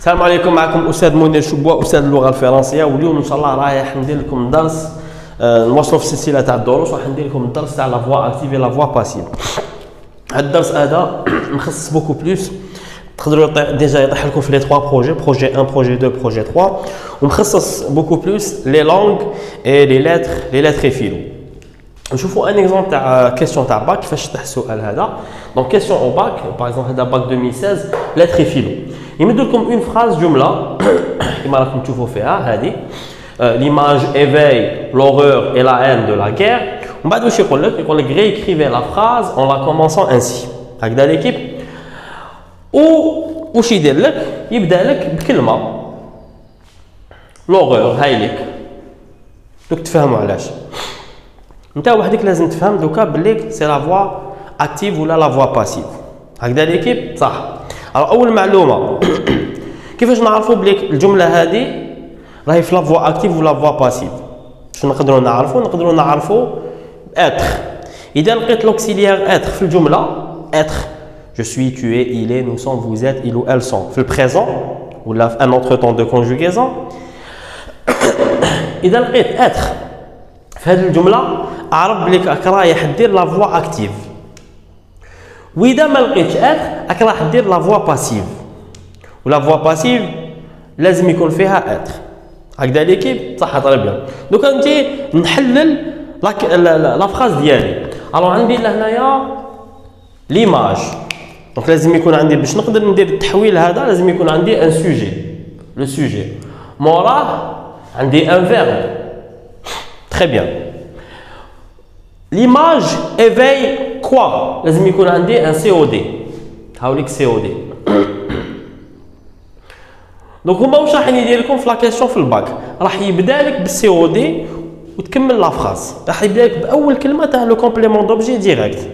السلام عليكم، معكم أستاذ منير شبوة، أستاذ اللغة الفرنسية. واليوم إن شاء الله رايح ندير لكم درس نواصلوا في السلسلة تاع الدروس، وراح ندير لكم الدرس تاع لا فوا اكتيف لا فوا باسيف. هذا الدرس هذا مخصص بوكو بلوس، تقدروا ديجا يطيح لكم في لي 3 بروجي 1 بروجي 2 بروجي 3، ومخصص بوكو بلوس لي لونغ اي لي لتر فيلو. نشوفوا ان اكزومبل تاع كيسيون تاع باك كيفاش تحل السؤال هذا. دونك كيسيون او باك باغ اكزومبل هذا باك 2016 لتر فيلو، يمد لكم اون فراز جمله كما راكم تشوفوا فيها هذه l'image éveille l'horreur et la haine de la guerre. ومن بعد واش يقول لك؟ يقول لك réécrivez la phrase en la commençant ainsi. هكذا ليكيب واش يدير لك؟ يبدا لك بكلمه l'horreur هاي لك، دوك تفهموا علاش. انت وحدك لازم تفهم دوكا بلي سي لا فوا اكتيف ولا لا فوا باسيف. هكذا ليكيب صح. اول معلومه كيفاش نعرفوا بلي الجمله هذه راهي في لا فوا اكتيف ولا فوا باسيف؟ شنو نقدروا نعرفوا؟ نقدروا نعرفوا اتر. اذا لقيت لوكسيليير اتر في الجمله اتر je suis, tu es, il est, nous sommes, vous êtes, il ou elles sont في البريزون ولا un autre temps de conjugaison. اذا لقيت اتر في هذه الجمله اعرف بلي راك رايح دير لا فوا اكتيف. واذا ما لقيتش اتر راك راح دير لا فوا باسيف، ولا فوا باسيف لازم يكون فيها اتر. هكذا ليكيب صح طري بيان. دوكا انت نحلل لا فراز ديالي. الو عندي لهنايا ليماج، دونك لازم يكون عندي باش نقدر ندير التحويل هذا لازم يكون عندي ان سوجي. لو سوجي موراه عندي ان فيرب. تري بيان. ليماج ايفاي كوا لازم يكون عندي ان سي او دي. هاوليك سي او دي. دونك هما واش راح يدير لكم في لا كيسيون في الباك؟ راح يبدا لك بالسي او دي وتكمل لا فراز. راح يبدا لك باول كلمه تاع لو كومبليمون دوبجي ديريكت،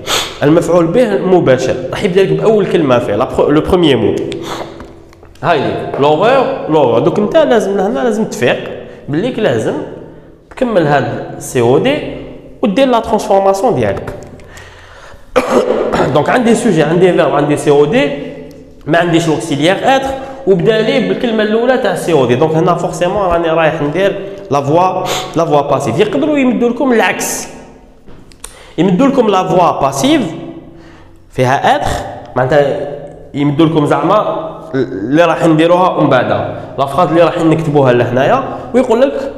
المفعول به المباشر. راح يبدا لك باول كلمه فيه لو بروميير مو. هاي لوغور. دوك انت لازم لهنا لازم تفيق بليك لازم تكمل هذا السي او دي ودير لا ترانسفورماسيون ديالك. دونك عندي سوجي، عندي فيرب، عندي سي او دي، ما عنديش لوكسيليير اتر، وبدا لي بالكلمه الاولى تاع سي او دي. دونك هنا فورسيمون راني رايح ندير لا فوا باسيف. يقدروا يمدوا لكم العكس، يمدوا لكم لا فوا باسيف فيها اتر، معناتها يمدوا لكم زعما اللي راح نديروها ومن بعد لا فراز اللي راح نكتبوها لهنايا، ويقول لك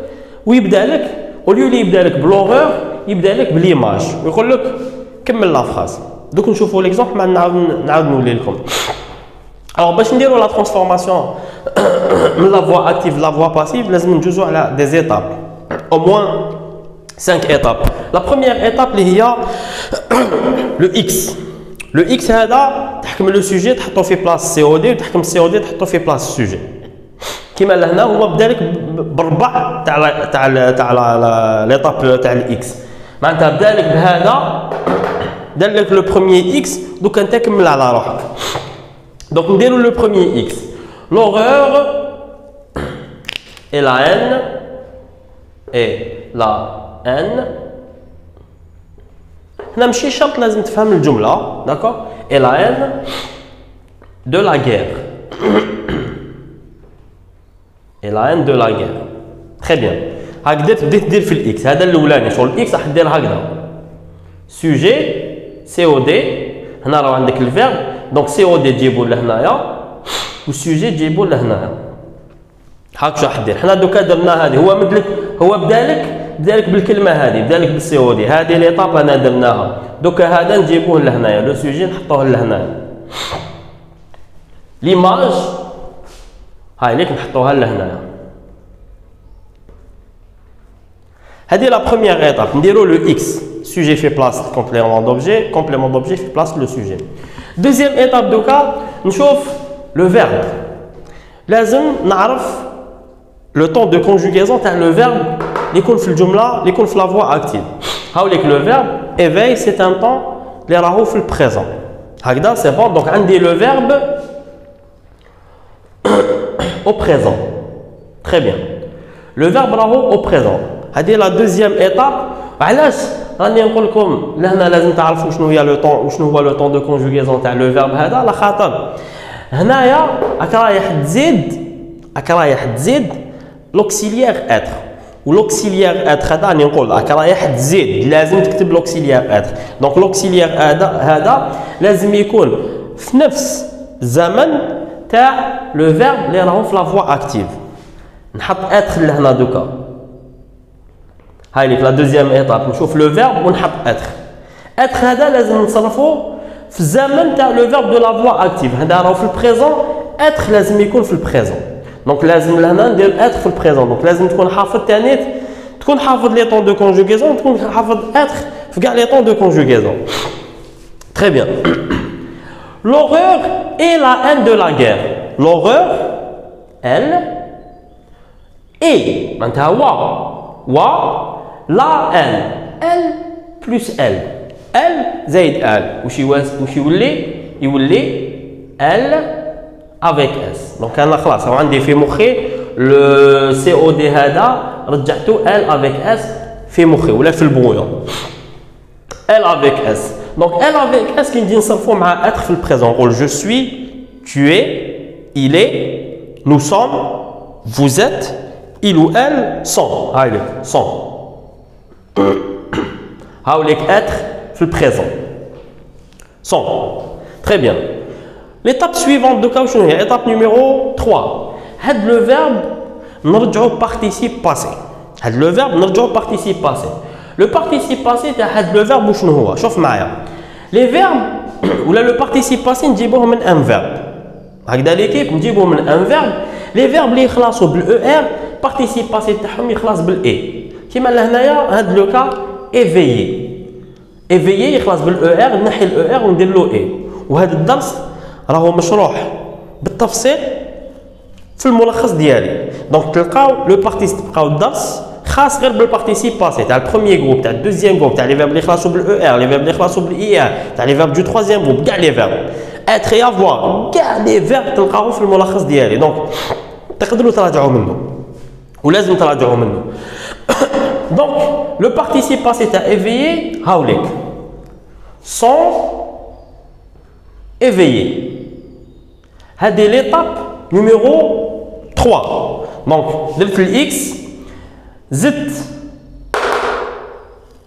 ويبدا لك اوليو اللي يبدا لك بلوغور يبدا لك بليماج ويقول لك كمل لا فراز. دوك نشوفوا ليكزومبل مع نعاود نولي لكم. Alors باش نديرو لا ترانسفورماسيون من لا فوا اكتيف لا فوا باسيف لازم نجوزو على دي زيتاب، او موان 5 ايتاب. لا بروميير ايتاب اللي هي لو اكس. لو اكس هذا تحكم لو سوجي تحطو في بلاص سي او دي، وتحكم السي او دي تحطو في بلاص السوجي. كيما لهنا هو بدا لك بالربع تاع ليطاب تاع الاكس، معناتها بدا لك بهذا دار لك لو بروميير اكس. دوك انت كمل على روحك. Donc nous déroulons le premier X. L'horreur et la haine هنا ماشي شرط لازم تفهم الجملة، d'accord. Et la haine de la guerre. Et la haine de la guerre. Très bien. هكذا بديت دير في الإكس. هذا الأولاني شغل الإكس راح دير هكذا. Sujet COD. هنا راه عندك الفيرب. دونك سي او دي تجيبو لهنايا والسوجي تجيبو لهنايا. هاك راح دير. حنا دوكا درنا هذه، هو مدلك هو بدا لك بالكلمه هذه، بدا لك بالسي او دي. هذه ليطاب انا درناها. دوكا هذا نجيبوه لهنايا، لو سوجي نحطوه لهنايا. ليماج هاي ليك نحطوها لهنايا. هذه لا بروميير ايتاب. نديرو لو اكس sujet fait place complément d'objet fait place le sujet. Deuxième étape دوكا نشوف le verbe. لازم نعرف le temps de conjugaison تاع le verbe اللي يكون في الجمله اللي يكون في la voix active. هاوليك le verbe éveille c'est un temps اللي راهو في البريزون. هكذا c'est bon. donc عندي le verbe au présent. Très bien. Le verbe راهو au présent. هذه la deuxième étape. علاش راني نقول لكم لهنا لازم تعرفوا شنو هي لو طون وشنو هو لو طون دو كونجوغيزون تاع لو فيرب هذا؟ على خاطر هنايا رايح تزيد لوكسيليير اتر ولوكسيليير اتر هذا راني نقول رايح تزيد لازم تكتب لوكسيليير اتر دونك لوكسيليير هذا لازم يكون في نفس الزمن تاع لو فيرب اللي راهو في لا فوا اكتيف نحط اتر لهنا دوكا هاي ليك لا دوزيام ايطاب نشوف لو فيرب ونحط اتر هذا لازم نصرفو في الزمن تاع لو فيرب دو لا فوا اكتيف هذا راهو في البريزون اتر لازم يكون في البريزون دونك لازم لهنا ندير اتر في البريزون دونك لازم تكون حافظ تانيت تكون حافظ لي طون دو كونجوغيزون تكون حافظ اتر في كاع لي طون دو كونجوغيزون تري بيان l'horreur et la haine de la guerre l'horreur elle et معناتها و la haine elle plus elle زائد elle واش يولي elle avec s دونك انا خلاص راه عندي في مخي لو سي او دي هذا رجعته elle avec s في مخي ولا في البرويون elle avec s donc elle avec s كي نجي نصرفو مع être في البريزون نقول je suis tu es il est nous sommes vous êtes il ou elle sont هاي لك sont هاوليك être في البريزون sont très bien. L'étape suivante de cas شنو هي étape numéro 3 هاد لو فيرب نرجعو participe passé هاد لو فيرب نرجعو participe passé لو participe passé تاع هاد لو فيرب شنو هو شوف معايا لي فيرب ولا لو participe passé نجيبوه من ان فيرب هكذا ليكيب نجيبوه من ان فيرب لي فيرب اللي يخلصوا بالاو ار participe passé تاعهم يخلص بالاي كيما لهنايا هاد لو كا ايفيي يخلص بالاو ار نحي الاو ار وندير له اي وهذا الدرس راهو مشروح بالتفصيل في الملخص ديالي دونك تلقاو لو بارتيسيب تلقاو الدرس خاص غير بالبارتيسيب باسي تاع البروميير جروب تاع الدوزيام جروب تاع لي فيرب اللي يخلصوا بالاو ار لي فيرب اللي يخلصوا بالاي ار تاع لي فيرب دو ترويزيام جروب كاع لي فيرب اتر اي افوار كاع لي فيرب تلقاوه في الملخص ديالي دونك تقدروا تراجعوا منه ولازم تراجعوا منه دونك لو بارتيسيب باسي تاع ايفيي هاوليك sont éveillés. هذه l'étape numéro 3. Donc, درت ال X زدت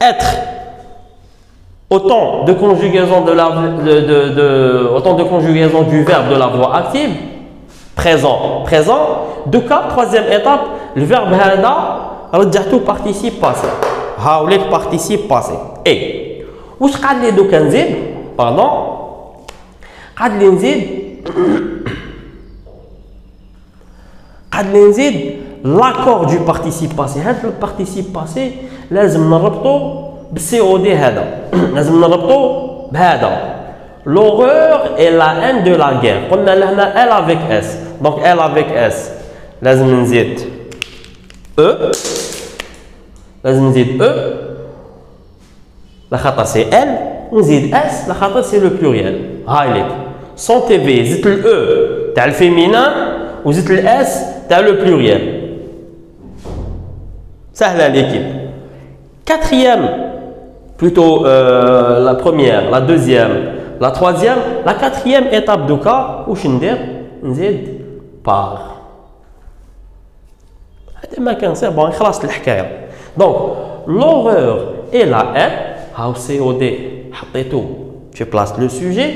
être autant de conjugaison autant de conjugaison du verbe de la voix active présent de cas troisième étape le verbe هذا رجعته participe passé هاوليك participe passé et واش قاعد لي دوكا نزيد باردون قاعد لي نزيد لاكور دو بارتيسيب باسي هذا البارتيسيب باسي لازم نربطو بالسي او دي هذا لازم نربطو بهذا لوغور اي لا ان دو لا غير قلنا لهنا ال افيك اس دونك ال افيك اس لازم نزيد لخاطر سي ال ونزيد اس لخاطر سي لو بلوريال هاي ليك سون تي في زدت الاو تاع الفيمينان وزدت الاس تاع لو بلوريال سهله ليكيب quatrième plutôt la première la deuxième la troisième la quatrième étape de cas واش ندير نزيد بار هذا ما كان سير بون خلاص الحكايه دونك l'horreur et la haine هاو سي او دي حطيتو في بلاص لو سوجي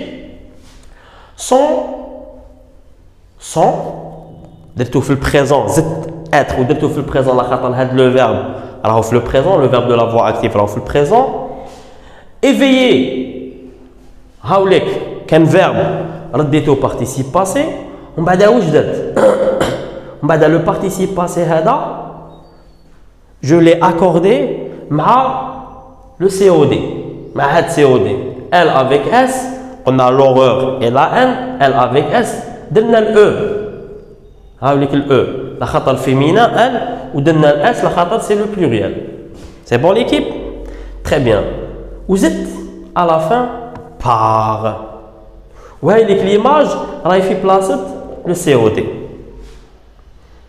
sont درتو في البريزون زدت être ودرتو في البريزون لخاطر هاد لو فيرب راهو في لو بريزون لو فيرب دو لا فوا اكتيف راهو في البريزون éveillé هاوليك كان فيرب رديتو بارتيسيب باسي ومن بعد واش درت من بعد لو بارتيسيب باسي هذا جو لي اكوردي مع لو سي او دي مع هاد سي او دي ال افيك اس قلنا لوغور اي لا ان ال افيك اس درنا الاو هاوليك الاو لخاطر فيمينا ال ودرنا الاس لخاطر سي لو بلوريال سي بون ليكيب تري بيان وزدت à la fin par وهاي ليك ليماج راهي في بلاصه لو سي او دي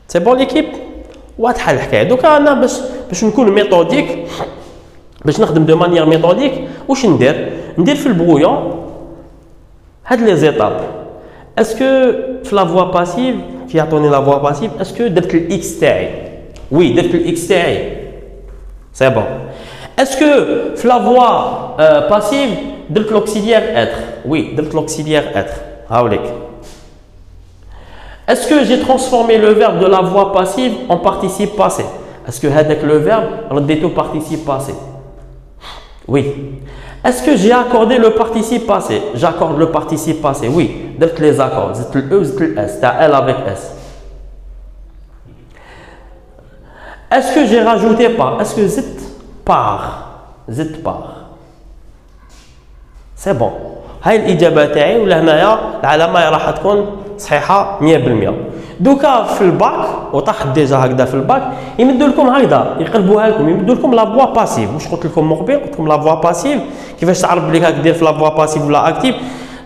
سي بون ليكيب واضحه الحكايه دوكا انا باش نكون ميثوديك باش نخدم دو مانيير ميثوديك واش ندير في البرويون هاد لي زيتاب اسكو في لا فوا باسيف كيعطوني لا فوا باسيف اسكو درت الاكس تاعي؟ وي درت الاكس تاعي سي بون. اسكو في لا فوا باسيف درت لوكسيليير اتر؟ وي درت لوكسيليير اتر هاوليك. Est-ce que j'ai transformé le verbe de la voix passive en participe passé? Est-ce que هذاك le verbe رديته participe passé? Oui. Est-ce que j'ai accordé le participe passé? J'accorde le participe passé. Oui. درت les accords. زدت ال E زدت ال S. تاع L avec S. Est-ce que j'ai rajouté par? Est-ce que زدت par? زدت par. C'est bon. هاي الإجابة تاعي ولا هنايا العلامة راح تكون صحيحة 100%. دوكا في الباك وطاح ديجا هكذا في الباك يمدوا لكم هكذا يقلبوها لكم يمدوا لكم لا فوا باسيف. واش قلت لكم مقبل؟ قلت لكم لا فوا باسيف كيفاش تعرف بلي هاك دير في لا فوا باسيف ولا اكتيف.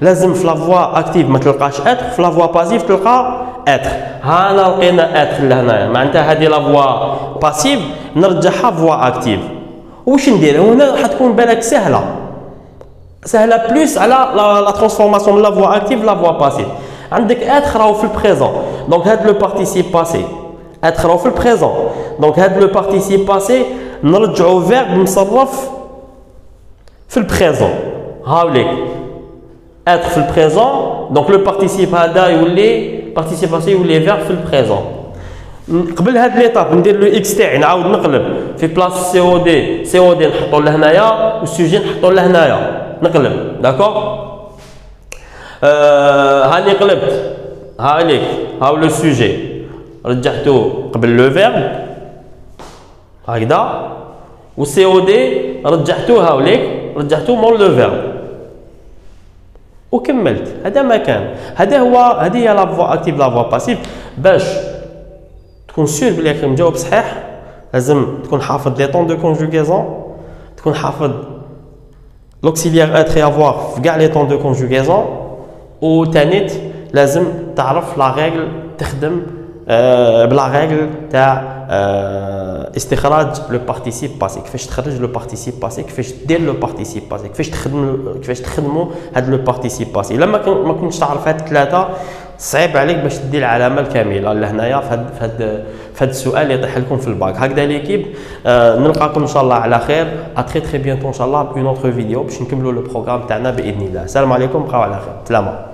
لازم في لا فوا اكتيف ما تلقاش اتر، في لا فوا باسيف تلقى اتر. هانا لقينا اتر لهنايا معناتها هذه لا فوا باسيف نرجعها فوا اكتيف. واش ندير هنا؟ راح تكون بالك سهله بلوس على لا ترانسفورماسيون من لا فوا اكتيف لا فوا باسيف. عندك اتر راهو في البريزون دونك هاد لو بارتيسيب باسي اتر راهو في البريزون دونك هاد لو بارتيسيب باسي نرجعو فيرب مصرف في البريزون. هاوليك اتر في البريزون دونك لو بارتيسيب هذا يولي بارتيسيب باسي يولي فيرب في البريزون. قبل هاد ليطاب ندير لو اكس تاعي نعاود نقلب في بلاص سي او دي نحطو لهنايا والسوجي نحطو لهنايا نقلب داكور. هاني قلبت هاوليك هاو لو سوجي رجعتو قبل لو فيرب هكذا والسي او دي رجعتو هاوليك رجعتو مول لو فيرب وكملت. هذا ما كان هذا هو هذه هي لا فوا اكتيف لا فوا باسيف. باش تكون سير بلي راك مجاوب صحيح لازم تكون حافظ لي طون دو كونجوغيزون، تكون حافظ لوكسيليير اتر اي افوار في كاع لي طون دو كونجوغيزون، وتانيت لازم تعرف لا ريغل تخدم بلا ريغل تاع استخراج لو بارتيسيب باسي. كيفاش تخرج لو بارتيسيب باسي، كيفاش دير لو بارتيسيب باسي، كيفاش تخدموا هاد لو بارتيسيب باسي. لما ما كنتش تعرف هاد الثلاثه صعيب عليك باش تدي العلامه الكامله لهنايا في هاد السؤال يطيح لكم في الباك. هكذا ليكيب نلقاكم ان شاء الله على خير. تري بيانتو ان شاء الله بون اوتر فيديو باش نكملوا لو بروغرام تاعنا باذن الله. السلام عليكم، بقاو على خير، سلامه.